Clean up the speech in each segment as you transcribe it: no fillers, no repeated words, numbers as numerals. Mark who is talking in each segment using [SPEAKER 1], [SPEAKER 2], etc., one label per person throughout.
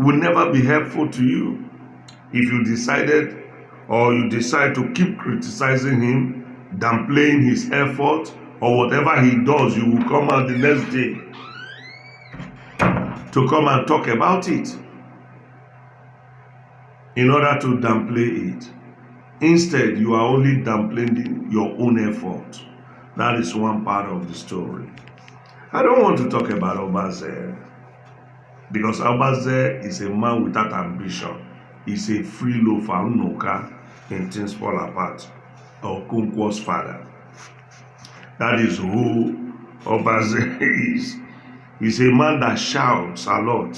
[SPEAKER 1] will never be helpful to you. If you decided or you decide to keep criticizing him, downplaying his effort, or whatever he does, you will come out the next day to come and talk about it in order to downplay it. Instead, you are only downplaying your own effort. That is one part of the story. I don't want to talk about Obaze because Obaze is a man without ambition. He's a free loafer, Unoka, and things fall apart. Okonkwo's father. That is who Obaze is. He's a man that shouts a lot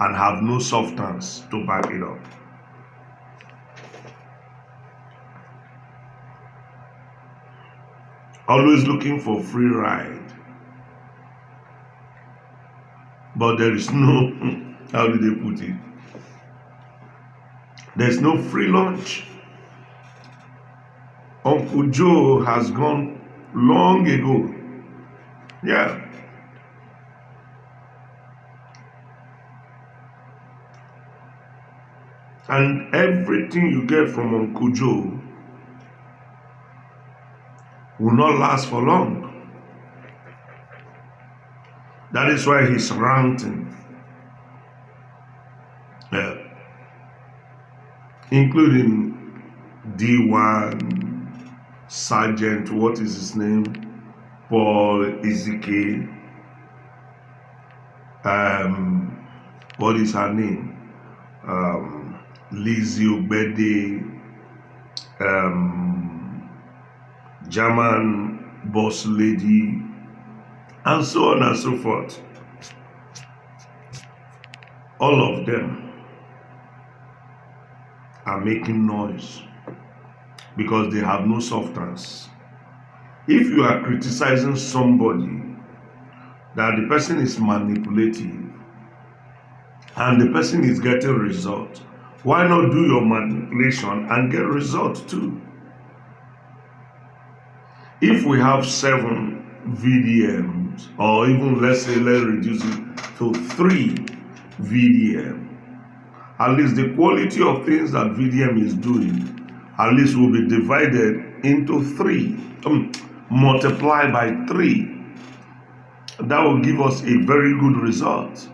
[SPEAKER 1] and have no substance to back it up. Always looking for free ride. But there is no, how do they put it? There's no free lunch. Uncle Joe has gone long ago. Yeah. And everything you get from Uncle Joe will not last for long. That is why he's ranting. Yeah. Including D1, Sergeant, what is his name? Paul Ezike. What is her name? Lizzie Obede. German boss lady, and so on and so forth. All of them are making noise because they have no substance. If you are criticizing somebody that the person is manipulative and the person is getting result, why not do your manipulation and get result too? If we have 7 VDMs, or even let's reduce it to 3 VDM, at least the quality of things that VDM is doing, at least will be divided into 3, multiplied by 3. That will give us a very good result.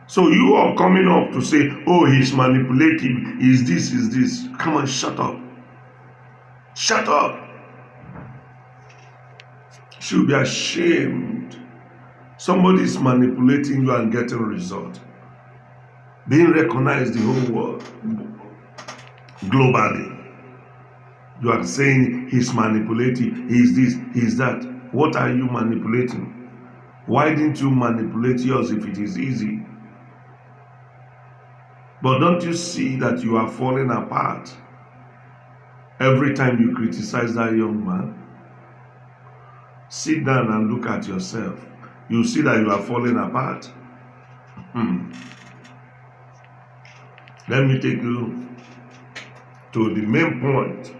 [SPEAKER 1] So you are coming up to say, oh, he's manipulative, is this. Come on, shut up. Shut up. You should be ashamed. Somebody is manipulating you and getting a result. Being recognized the whole world. Globally. You are saying he's manipulating, he's this, he's that. What are you manipulating? Why didn't you manipulate yours if it is easy? But don't you see that you are falling apart? Every time you criticize that young man, sit down and look at yourself. You see that you are falling apart. Let me take you to the main point.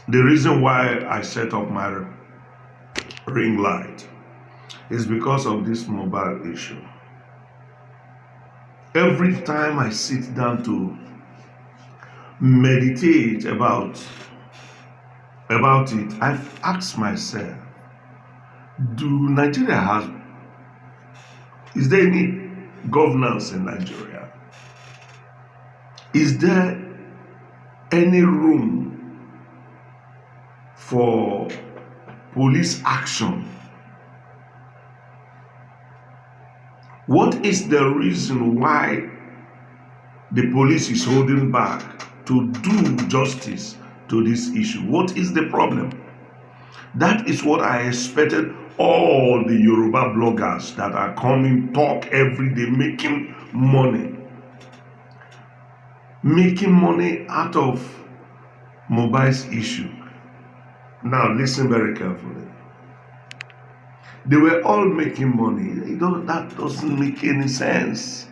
[SPEAKER 1] The reason why I set up my ring light is because of this mobile issue. Every time I sit down to meditate about it, I've asked myself, is there any governance in Nigeria? Is there any room for police action? What is the reason why the police is holding back to do justice to this issue? What is the problem? That is what I expected all the Yoruba bloggers that are coming talk every day, making money out of mobile's issue. Now listen very carefully. They were all making money. That doesn't make any sense.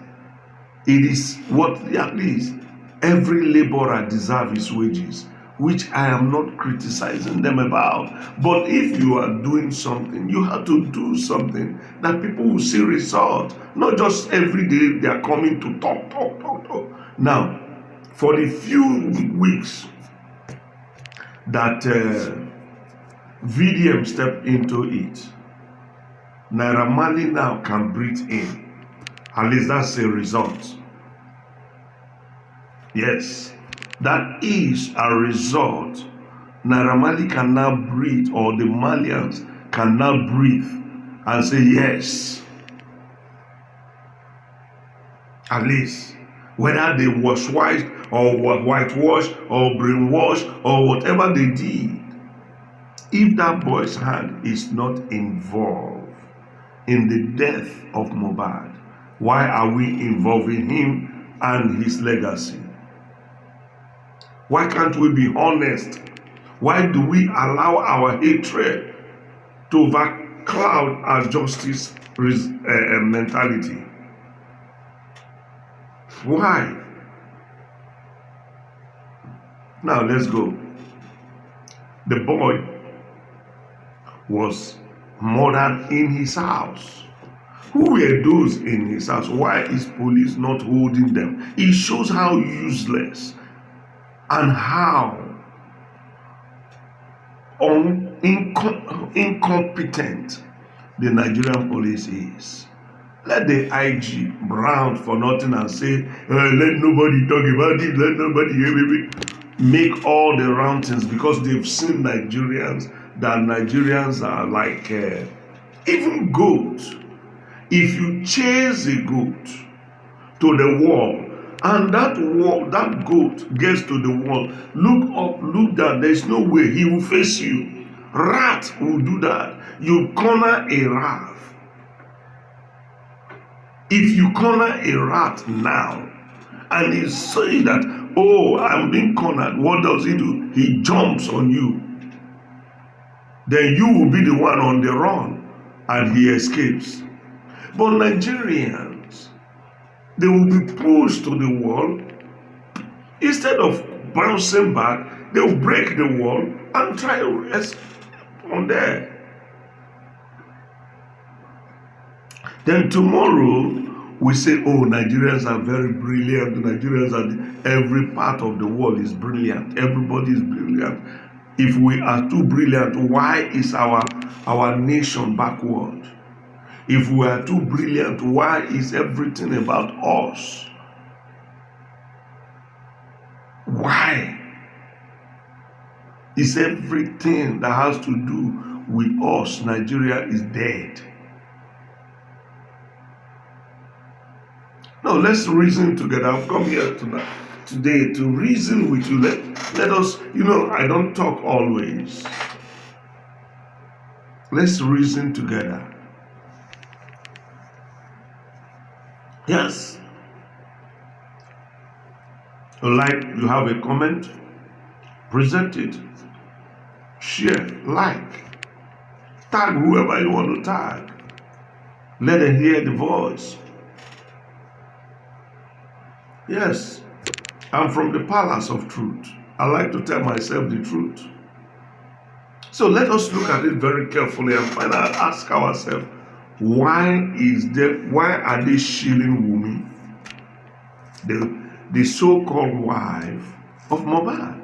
[SPEAKER 1] It is what at least every laborer deserves his wages. which I am not criticizing them about. But if you are doing something, you have to do something that people will see result. Not just every day they are coming to talk. Now, for the few weeks that VDM stepped into it, Naira Marley now can breathe in. At least that's a result. Yes, that is a result. Naira Marley can now breathe, or the Malians can now breathe and say yes. At least, whether they was white or whitewash or brainwash or whatever they did, if that boy's hand is not involved in the death of Mohbad, why are we involving him and his legacy? Why can't we be honest? Why do we allow our hatred to overcloud our justice mentality? Why? Now let's go. The boy was murdered in his house. Who were those in his house? Why is police not holding them? It shows how useless and how incompetent the Nigerian police is. Let the IG round for nothing and say, let nobody talk about it, let nobody make all the roundings, because they've seen Nigerians, that Nigerians are like even goats. If you chase a goat to the wall, and that goat gets to the wall, look up, look down, there's no way he will face you. Rat will do that. You corner a rat. If you corner a rat now, and he say that, oh, I'm being cornered, what does he do? He jumps on you. Then you will be the one on the run, and he escapes. But Nigerians, they will be pushed to the wall. Instead of bouncing back, they will break the wall and try to rest on there. Then tomorrow, we say, oh, Nigerians are very brilliant. Nigerians are, every part of the world is brilliant. Everybody is brilliant. If we are too brilliant, why is our nation backward? If we are too brilliant, why is everything about us? Why is everything that has to do with us, Nigeria, is dead? No, let's reason together. I've come here today to reason with you. Let us, I don't talk always. Let's reason together. Yes. Like, you have a comment, present it, share, like, tag whoever you want to tag. Let them hear the voice. Yes, I'm from the palace of truth. I like to tell myself the truth. So let us look at it very carefully and finally ask ourselves, why are they shilling Wunmi, the so-called wife of Mohbad?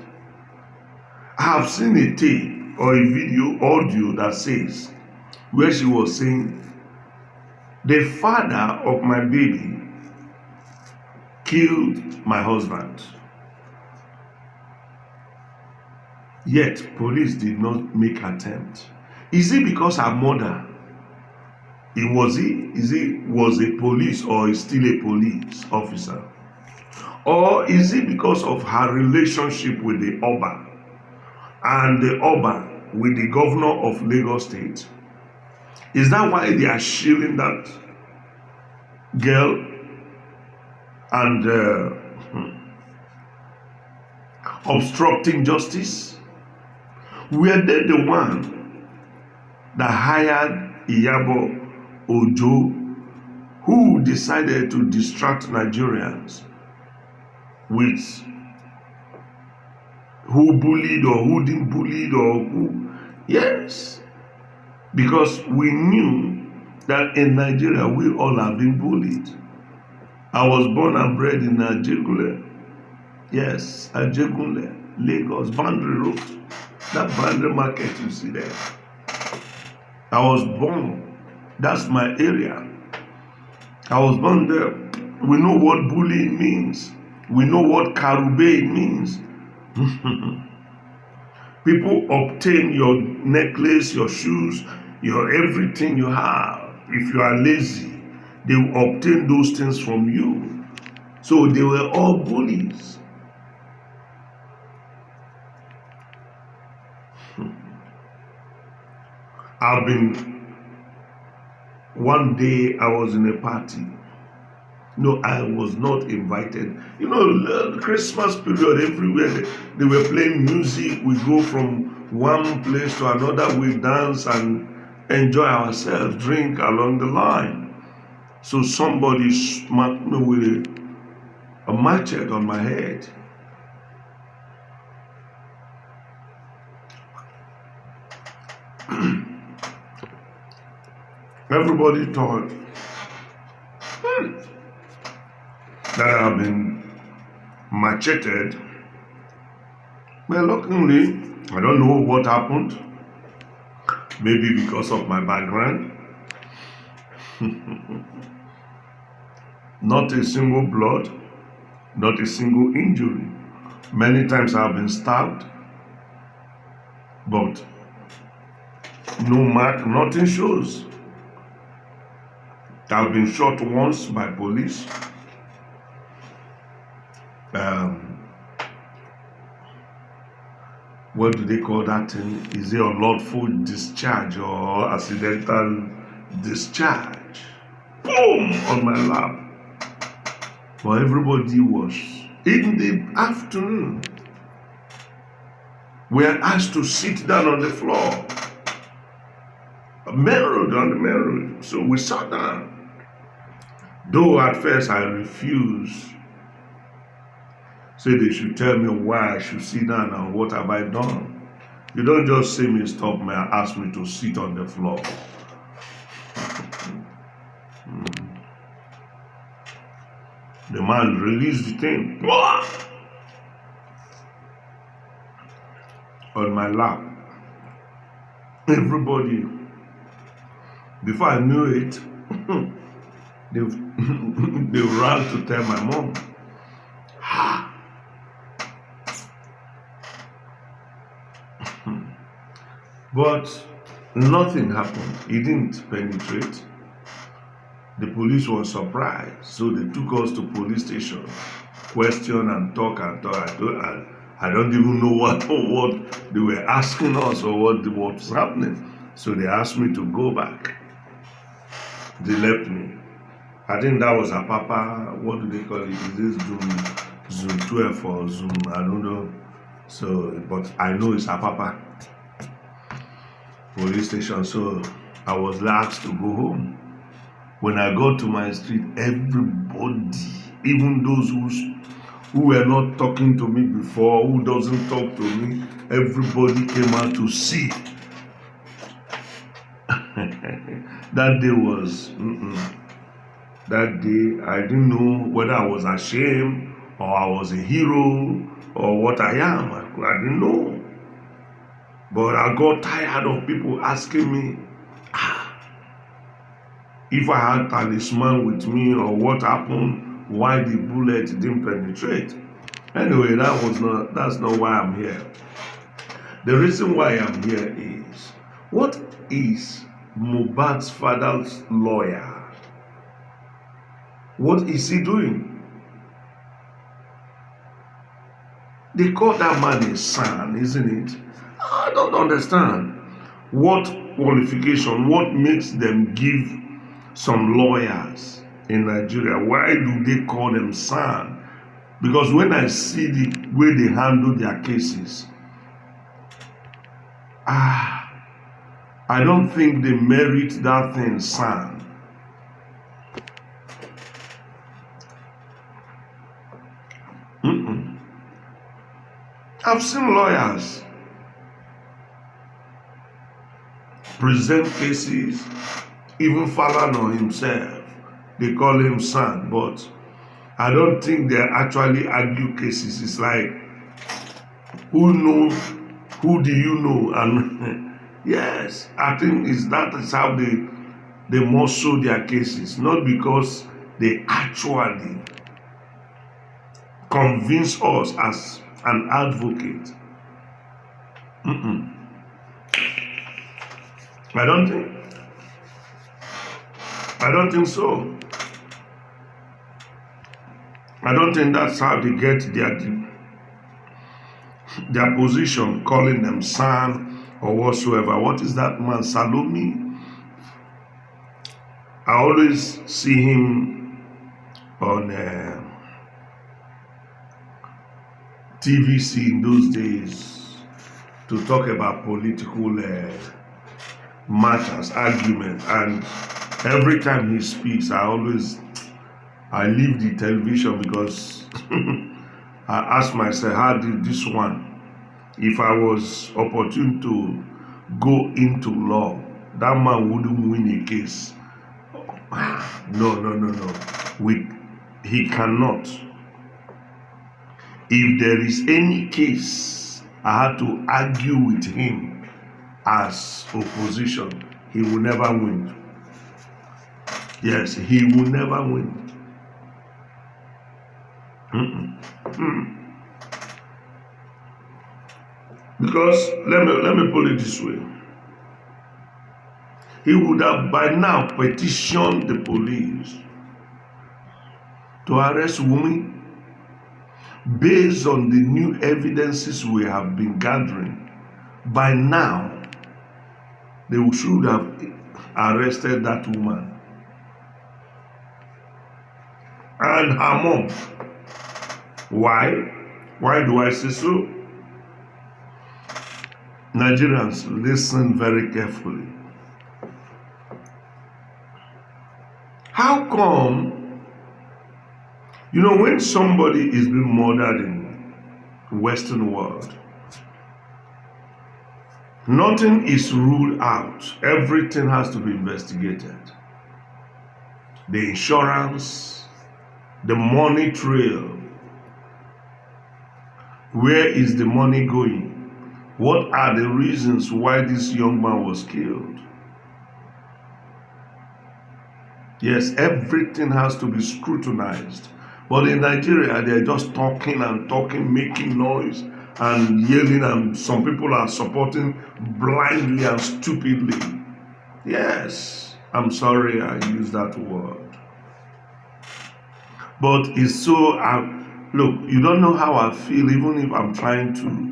[SPEAKER 1] I have seen a tape or a video, audio that says, where she was saying, the father of my baby killed my husband. Yet police did not make attempt. Is it because her mother was a police, or is still a police officer? Or is it because of her relationship with the Oba, and the Oba with the governor of Lagos State? Is that why they are shielding that girl and obstructing justice? Were they the one that hired Iyabo Ojo, who decided to distract Nigerians with who bullied or who didn't bullied or who. Yes, because we knew that in Nigeria we all have been bullied. I was born and bred in Ajegule. Yes, Ajegule, Lagos, Boundary Road. That boundary market you see there. I was born. That's my area. I was born there. We know what bullying means. We know what karube means. People obtain your necklace, your shoes, your everything you have. If you are lazy, they will obtain those things from you. So they were all bullies. One day I was in a party. No, I was not invited. The Christmas period, everywhere they were playing music. We go from one place to another. We dance and enjoy ourselves, drink along the line. So somebody smacked me with a machete on my head. Everybody thought that I have been macheted. Well, luckily, I don't know what happened. Maybe because of my background. Not a single blood, not a single injury. Many times I have been stabbed, but no mark, nothing shows. I've been shot once by police. What do they call that thing? Is it unlawful discharge or accidental discharge? Boom! On my lap. But everybody was in the afternoon. We are asked to sit down on the floor. On the main road. So we sat down. Though at first I refused. Say they should tell me why I should sit down and what have I done. You don't just say me stop me and ask me to sit on the floor. The man released the thing on my lap. Everybody, before I knew it, they ran to tell my mom. But nothing happened. It didn't penetrate. The police was surprised. So they took us to police station, question and talk. I don't even know what they were asking us or what was happening. So they asked me to go back. They left me. I think that was a Papa, what do they call it? Is this Zoom 12 or Zoom? I don't know. So, but I know it's a Papa police station. So I was asked to go home. When I got to my street, everybody, even those who were not talking to me before, who doesn't talk to me, everybody came out to see. That day was, that day I didn't know whether I was ashamed or I was a hero or what I am. I didn't know. But I got tired of people asking me if I had talisman with me or what happened, why the bullet didn't penetrate. Anyway, that's not why I'm here. The reason why I'm here is, what is Mohbad's father's lawyer? What is he doing? They call that man a son, isn't it? I don't understand. What qualification, what makes them give some lawyers in Nigeria, why do they call them son? Because when I see the way they handle their cases, I don't think they merit that thing, son. I've seen lawyers present cases, even Falana himself, they call him son, but I don't think they actually argue cases. It's like, who knows, who do you know? And yes, I think that is how they must show their cases, not because they actually convince us as an advocate. I don't think so. I don't think that's how they get their position, calling them son or whatsoever. What is that man, Salome? I always see him on TVC in those days to talk about political matters, argument, and every time he speaks, I leave the television because I ask myself, how did this one, if I was opportune to go into law, that man wouldn't win a case. No. He cannot. If there is any case I had to argue with him as opposition, he will never win. Yes, he will never win. Because let me put it this way. He would have by now petitioned the police to arrest women based on the new evidences we have been gathering. By now, they should have arrested that woman and her mom. Why? Why do I say so? Nigerians, listen very carefully. How come, when somebody is being murdered in the Western world, nothing is ruled out. Everything has to be investigated. The insurance, the money trail. Where is the money going? What are the reasons why this young man was killed? Yes, everything has to be scrutinized. But in Nigeria, they're just talking and talking, making noise and yelling, and some people are supporting blindly and stupidly. Yes, I'm sorry I used that word. But it's so, look, you don't know how I feel, even if I'm trying to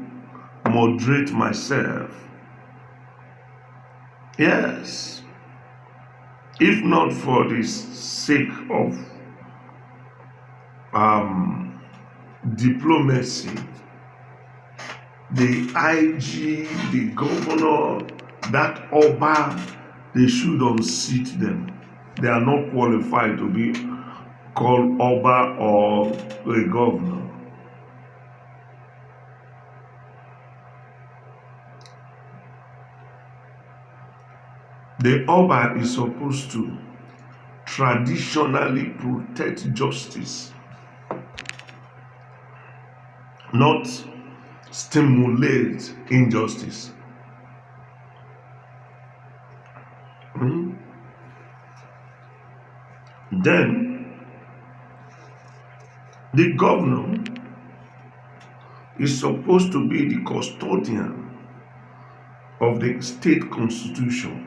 [SPEAKER 1] moderate myself. Yes. If not for the sake of diplomacy, the IG, the governor, that Oba, they should unseat them. They are not qualified to be called Oba or a governor. The Oba is supposed to traditionally protect justice, not stimulate injustice. Then, the governor is supposed to be the custodian of the state constitution,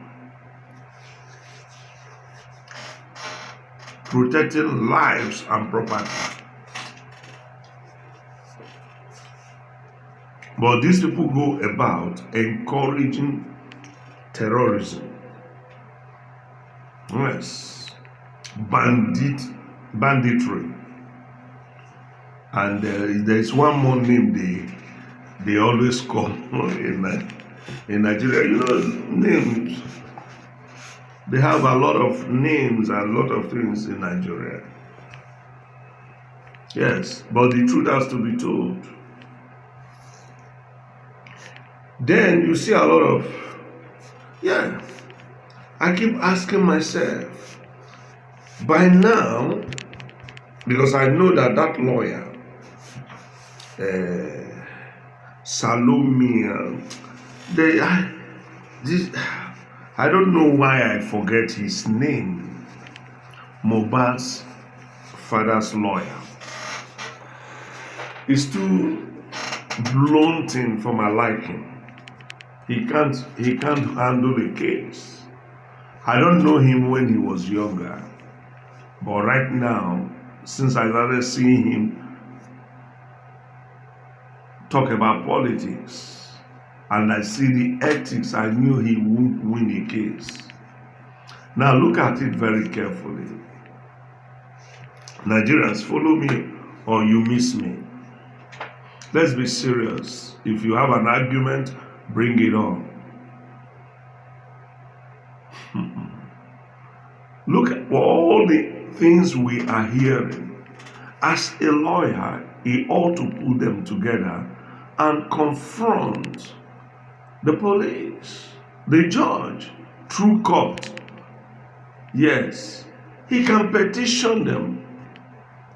[SPEAKER 1] protecting lives and property. But these people go about encouraging terrorism. Yes, banditry. And there is one more name they always call in Nigeria. Names. They have a lot of names and a lot of things in Nigeria. Yes, but the truth has to be told. Then you see a lot of, yeah, I keep asking myself, by now, because I know that that lawyer, uh, Salome, they, this, I don't know why I forget his name, Mohbad's father's lawyer. He's too blunting for my liking. He can't handle the case. I don't know him when he was younger, but right now, since I started seeing him talk about politics and I see the ethics, I knew he won't win a case. Now look at it very carefully. Nigerians, follow me or you miss me. Let's be serious. If you have an argument, bring it on. Look at all the things we are hearing. As a lawyer, he ought to put them together and confront the police, the judge, through court. Yes, he can petition them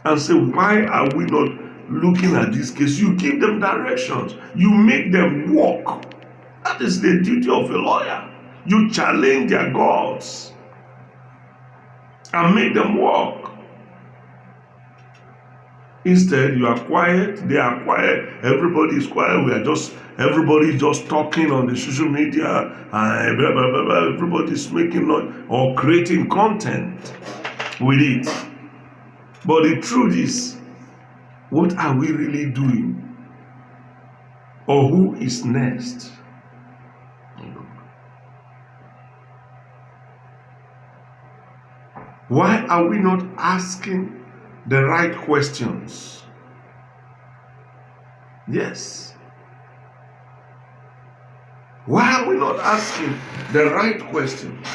[SPEAKER 1] and say, why are we not looking at this case? You give them directions. You make them walk. That is the duty of a lawyer. You challenge their gods and make them walk. Instead, you are quiet, they are quiet, everybody is quiet, everybody is just talking on the social media, and blah, blah, blah, blah. Everybody is making noise or creating content with it. But the truth is, what are we really doing? Or who is next? Why are we not asking the right questions? Yes. Why are we not asking the right questions?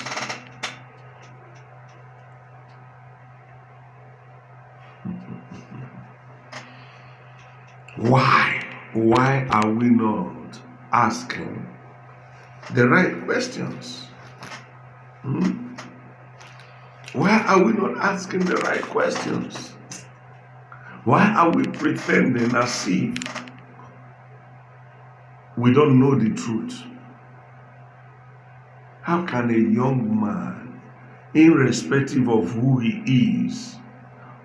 [SPEAKER 1] Why are we not asking the right questions? Why are we not asking the right questions? Why are we pretending as if we don't know the truth? How can a young man, irrespective of who he is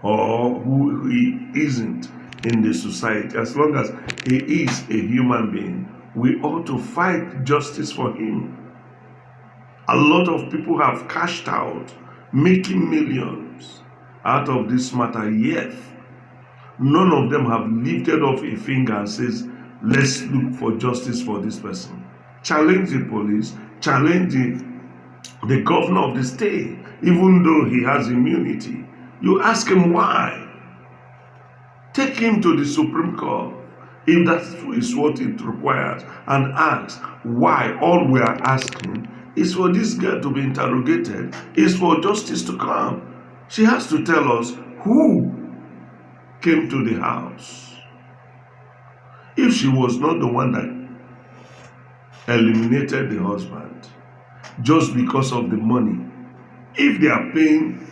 [SPEAKER 1] or who he isn't in the society, as long as he is a human being, we ought to fight justice for him? A lot of people have cashed out, making millions out of this matter, yet none of them have lifted up a finger and says, let's look for justice for this person. Challenge the police, challenge the governor of the state, even though he has immunity. You ask him why. Take him to the Supreme Court, if that is what it requires, and ask why. All we are asking is for this girl to be interrogated, is for justice to come. She has to tell us who came to the house. If she was not the one that eliminated the husband just because of the money, if they are paying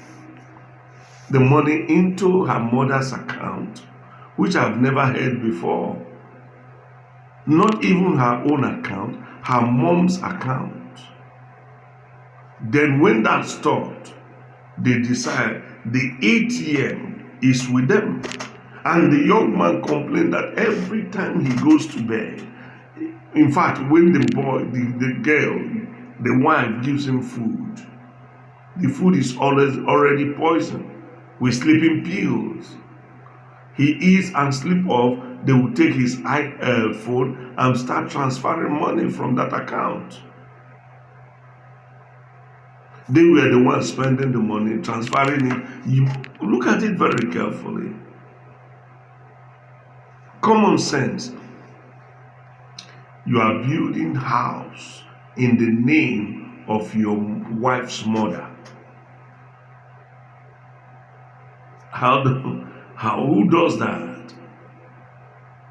[SPEAKER 1] the money into her mother's account, which I've never heard before, not even her own account, her mom's account, then when that stopped, they decide the ATM is with them. And the young man complained that every time he goes to bed, in fact, when the boy, the girl, the wife gives him food, the food is already poisoned with sleeping pills. He eats and sleep off, they will take his phone and start transferring money from that account. They were the ones spending the money, transferring it. You look at it very carefully. Common sense. You are building house in the name of your wife's mother. Who does that?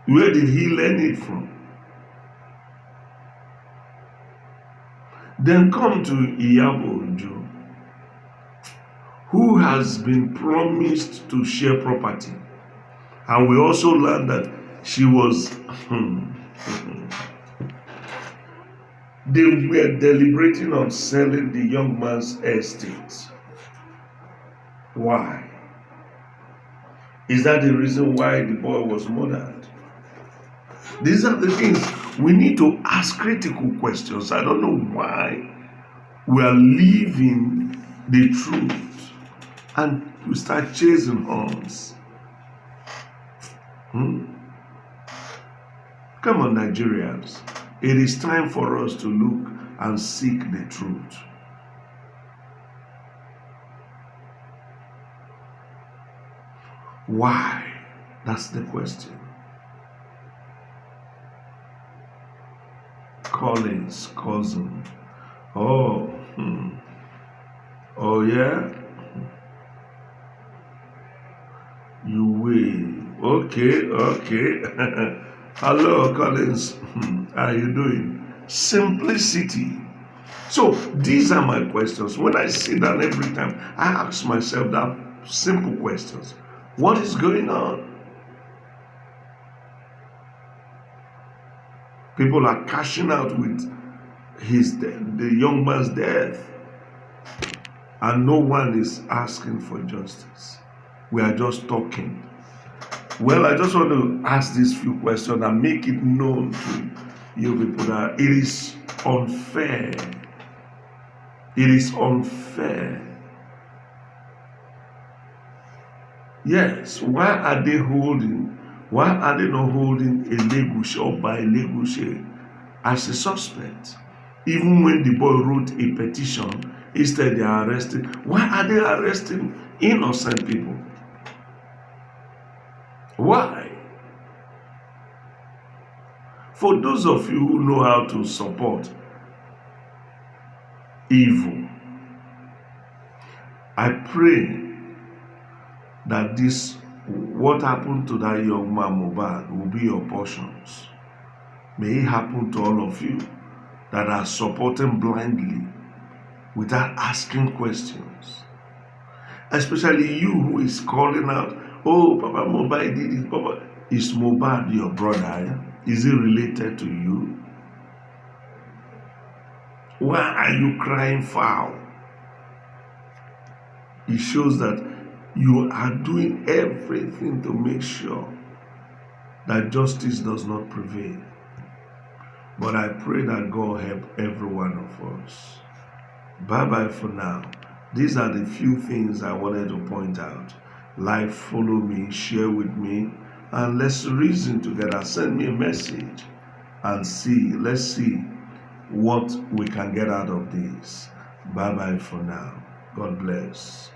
[SPEAKER 1] Where did he learn it from? Then come to Iyabo Ojo, who has been promised to share property. And we also learned that she was, they were deliberating on selling the young man's estate. Why? Is that the reason why the boy was murdered? These are the things we need to ask critical questions. I don't know why we are leaving the truth and we start chasing horns. Come on, Nigerians. It is time for us to look and seek the truth. Why? That's the question. Collins' cousin. Oh, oh yeah? You will. Okay. Hello, Collins. How are you doing? Simplicity. So these are my questions. When I sit down every time, I ask myself that simple questions. What is going on? People are cashing out with the young man's death, and no one is asking for justice. We are just talking. Well, I just want to ask these few questions and make it known to you people that it is unfair. It is unfair. Yes, why are they not holding Elegushi or by Elegushi as a suspect? Even when the boy wrote a petition, instead they are arresting. Why are they arresting innocent people? Why? For those of you who know how to support evil, I pray that what happened to that young man Mohbad will be your portions. May it happen to all of you that are supporting blindly without asking questions. Especially you who is calling out, oh, Papa Mohbad did it. Papa, is Mohbad your brother? Is he related to you? Why are you crying foul? It shows that you are doing everything to make sure that justice does not prevail. But I pray that God help every one of us. Bye-bye for now. These are the few things I wanted to point out. Like, follow me, share with me, and let's reason together. Send me a message and let's see what we can get out of this. Bye-bye for now. God bless.